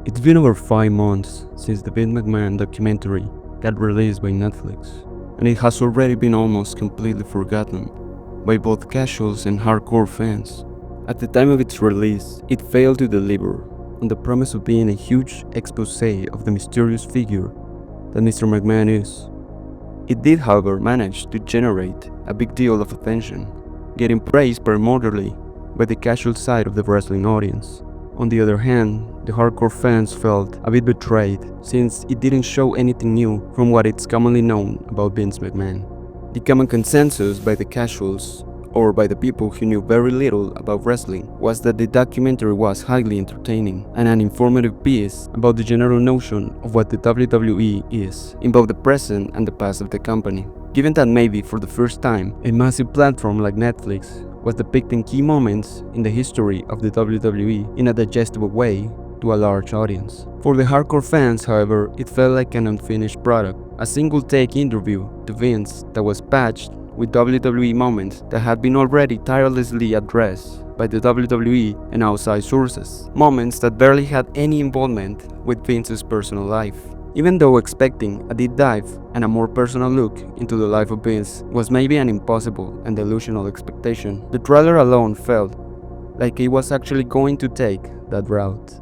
It's been over 5 months since the Vince McMahon documentary got released by Netflix, and it has already been almost completely forgotten by both casuals and hardcore fans. At the time of its release, it failed to deliver on the promise of being a huge exposé of the mysterious figure that Mr. McMahon is. It did, however, manage to generate a big deal of attention, getting praised primarily by the casual side of the wrestling audience. On the other hand, the hardcore fans felt a bit betrayed since it didn't show anything new from what is commonly known about Vince McMahon. The common consensus by the casuals, or by the people who knew very little about wrestling, was that the documentary was highly entertaining and an informative piece about the general notion of what the WWE is in both the present and the past of the company. Given that maybe for the first time, a massive platform like Netflix was depicting key moments in the history of the WWE in a digestible way to a large audience. For the hardcore fans, however, it felt like an unfinished product, a single-take interview to Vince that was patched with WWE moments that had been already tirelessly addressed by the WWE and outside sources, moments that barely had any involvement with Vince's personal life. Even though expecting a deep dive and a more personal look into the life of Vince was maybe an impossible and delusional expectation, the trailer alone felt like it was actually going to take that route.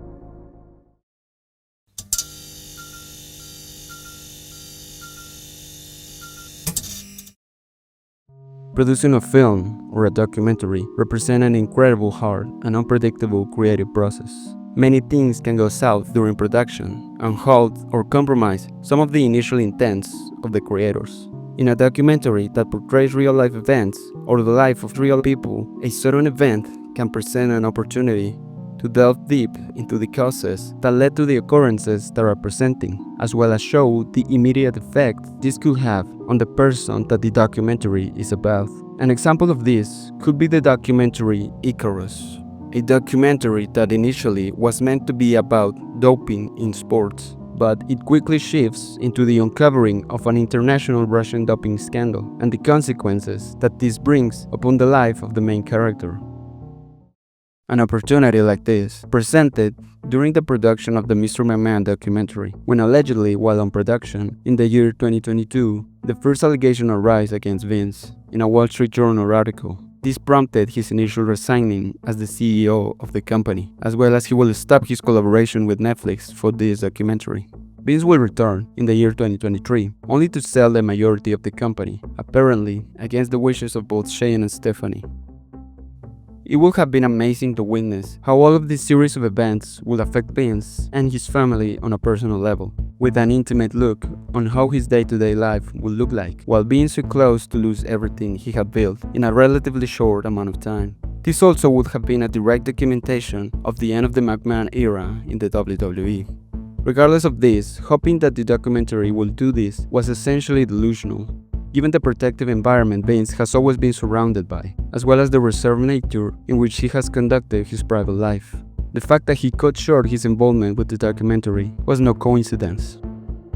Producing a film or a documentary represents an incredible hard and unpredictable creative process. Many things can go south during production and halt or compromise some of the initial intents of the creators. In a documentary that portrays real-life events or the life of real people, a sudden event can present an opportunity to delve deep into the causes that led to the occurrences that are presenting, as well as show the immediate effect this could have on the person that the documentary is about. An example of this could be the documentary Icarus, a documentary that initially was meant to be about doping in sports, but it quickly shifts into the uncovering of an international Russian doping scandal and the consequences that this brings upon the life of the main character. An opportunity like this presented during the production of the Mr. McMahon documentary, when allegedly while on production in the year 2022, the first allegation arose against Vince in a Wall Street Journal article. This prompted his initial resigning as the CEO of the company, as well as he will stop his collaboration with Netflix for this documentary. Vince will return in the year 2023, only to sell the majority of the company, apparently against the wishes of both Shane and Stephanie. It would have been amazing to witness how all of this series of events would affect Vince and his family on a personal level, with an intimate look on how his day-to-day life would look like, while being so close to lose everything he had built in a relatively short amount of time. This also would have been a direct documentation of the end of the McMahon era in the WWE. Regardless of this, hoping that the documentary would do this was essentially delusional, given the protective environment Vince has always been surrounded by, as well as the reserved nature in which he has conducted his private life. The fact that he cut short his involvement with the documentary was no coincidence.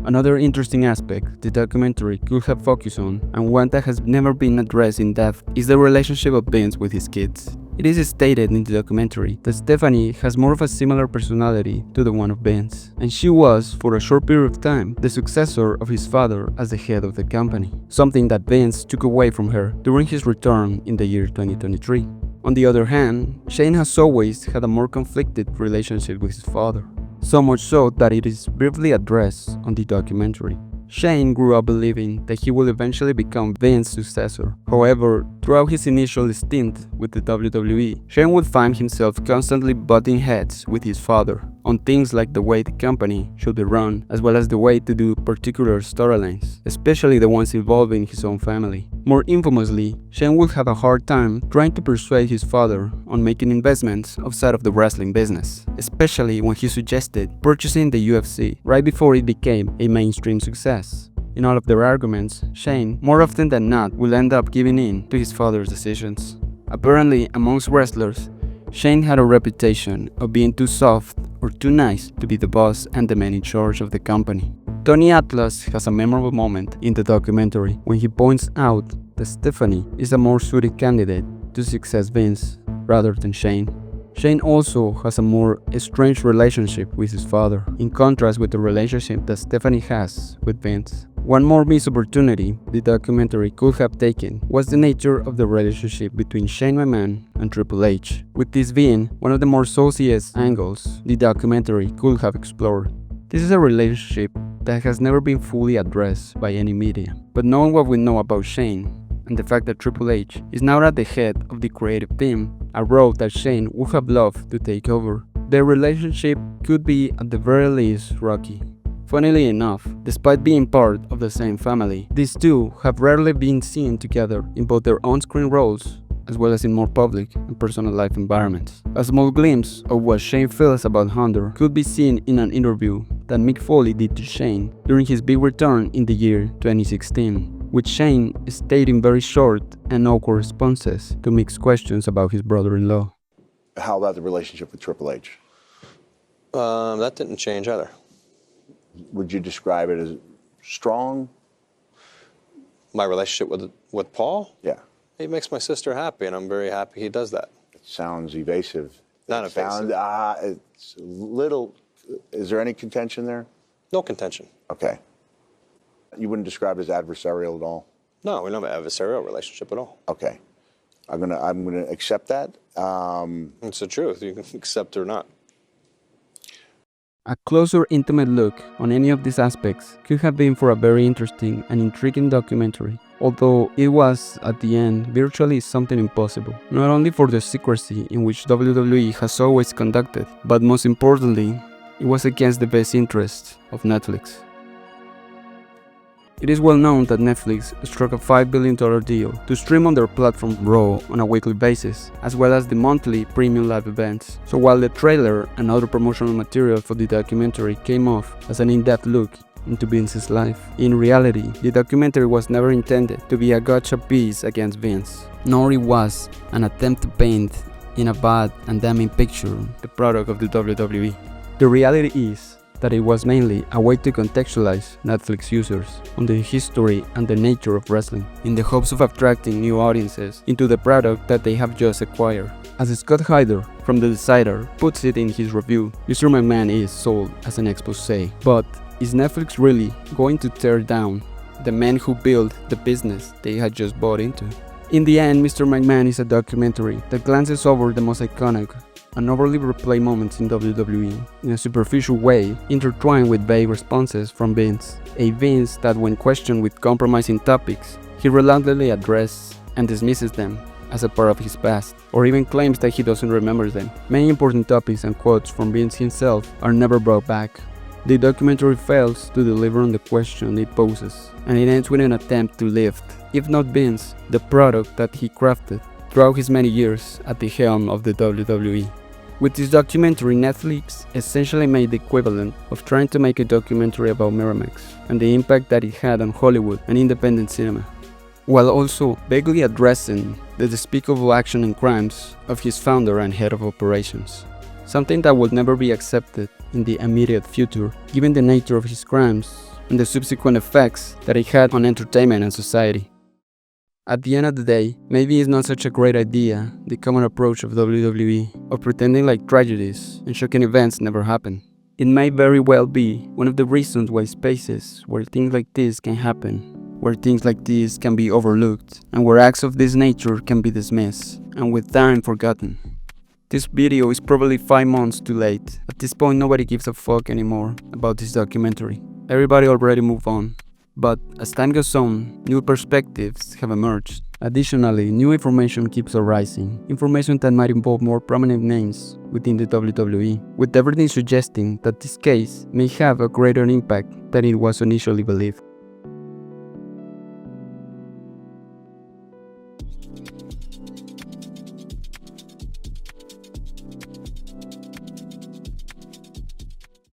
Another interesting aspect the documentary could have focused on, and one that has never been addressed in depth, is the relationship of Vince with his kids. It is stated in the documentary that Stephanie has more of a similar personality to the one of Vince, and she was, for a short period of time, the successor of his father as the head of the company, something that Vince took away from her during his return in the year 2023. On the other hand, Shane has always had a more conflicted relationship with his father, so much so that it is briefly addressed on the documentary. Shane grew up believing that he will eventually become Vince's successor. However, throughout his initial stint with the WWE, Shane would find himself constantly butting heads with his father on things like the way the company should be run, as well as the way to do particular storylines, especially the ones involving his own family. More infamously, Shane would have a hard time trying to persuade his father on making investments outside of the wrestling business, especially when he suggested purchasing the UFC right before it became a mainstream success. In all of their arguments, Shane, more often than not, will end up giving in to his father's decisions. Apparently, amongst wrestlers, Shane had a reputation of being too soft or too nice to be the boss and the man in charge of the company. Tony Atlas has a memorable moment in the documentary when he points out that Stephanie is a more suited candidate to success Vince rather than Shane. Shane also has a more estranged relationship with his father, in contrast with the relationship that Stephanie has with Vince. One more missed opportunity the documentary could have taken was the nature of the relationship between Shane McMahon and Triple H, with this being one of the more sauciest angles the documentary could have explored. This is a relationship that has never been fully addressed by any media, but knowing what we know about Shane, and the fact that Triple H is now at the head of the creative team, a role that Shane would have loved to take over, their relationship could be at the very least rocky. Funnily enough, despite being part of the same family, these two have rarely been seen together in both their on-screen roles as well as in more public and personal life environments. A small glimpse of what Shane feels about Hunter could be seen in an interview that Mick Foley did to Shane during his big return in the year 2016, with Shane stating very short and awkward responses to Mick's questions about his brother-in-law. How about the relationship with Triple H? That didn't change either. Would you describe it as strong? My relationship with Paul? Yeah. He makes my sister happy, and I'm very happy he does that. It sounds evasive. Not evasive. It's a little. Is there any contention there? No contention. Okay. You wouldn't describe it as adversarial at all? No, we don't have an adversarial relationship at all. Okay. I'm gonna accept that. It's the truth. You can accept it or not. A closer, intimate look on any of these aspects could have been for a very interesting and intriguing documentary, although it was, at the end, virtually something impossible, not only for the secrecy in which WWE has always conducted, but most importantly, it was against the best interests of Netflix. It is well known that Netflix struck a $5 billion deal to stream on their platform Raw on a weekly basis, as well as the monthly premium live events. So while the trailer and other promotional material for the documentary came off as an in-depth look into Vince's life, in reality, the documentary was never intended to be a gotcha piece against Vince, nor it was an attempt to paint in a bad and damning picture the product of the WWE. The reality is that it was mainly a way to contextualize Netflix users on the history and the nature of wrestling, in the hopes of attracting new audiences into the product that they have just acquired. As Scott Hyder from The Decider puts it in his review, Mr. McMahon is sold as an expose, but is Netflix really going to tear down the men who built the business they had just bought into? In the end, Mr. McMahon is a documentary that glances over the most iconic and overly replayed moments in WWE in a superficial way, intertwined with vague responses from Vince. A Vince that, when questioned with compromising topics, he reluctantly addresses and dismisses them as a part of his past, or even claims that he doesn't remember them. Many important topics and quotes from Vince himself are never brought back. The documentary fails to deliver on the question it poses, and it ends with an attempt to lift, if not Vince, the product that he crafted throughout his many years at the helm of the WWE. With this documentary, Netflix essentially made the equivalent of trying to make a documentary about Miramax and the impact that it had on Hollywood and independent cinema, while also vaguely addressing the despicable action and crimes of his founder and head of operations, something that would never be accepted in the immediate future, given the nature of his crimes and the subsequent effects that it had on entertainment and society. At the end of the day, maybe it's not such a great idea, the common approach of WWE, of pretending like tragedies and shocking events never happen. It may very well be one of the reasons why spaces where things like this can happen, where things like this can be overlooked, and where acts of this nature can be dismissed, and with time forgotten. This video is probably 5 months too late. At this point, nobody gives a fuck anymore about this documentary. Everybody already moved on. But as time goes on, new perspectives have emerged. Additionally, new information keeps arising, information that might involve more prominent names within the WWE, with everything suggesting that this case may have a greater impact than it was initially believed.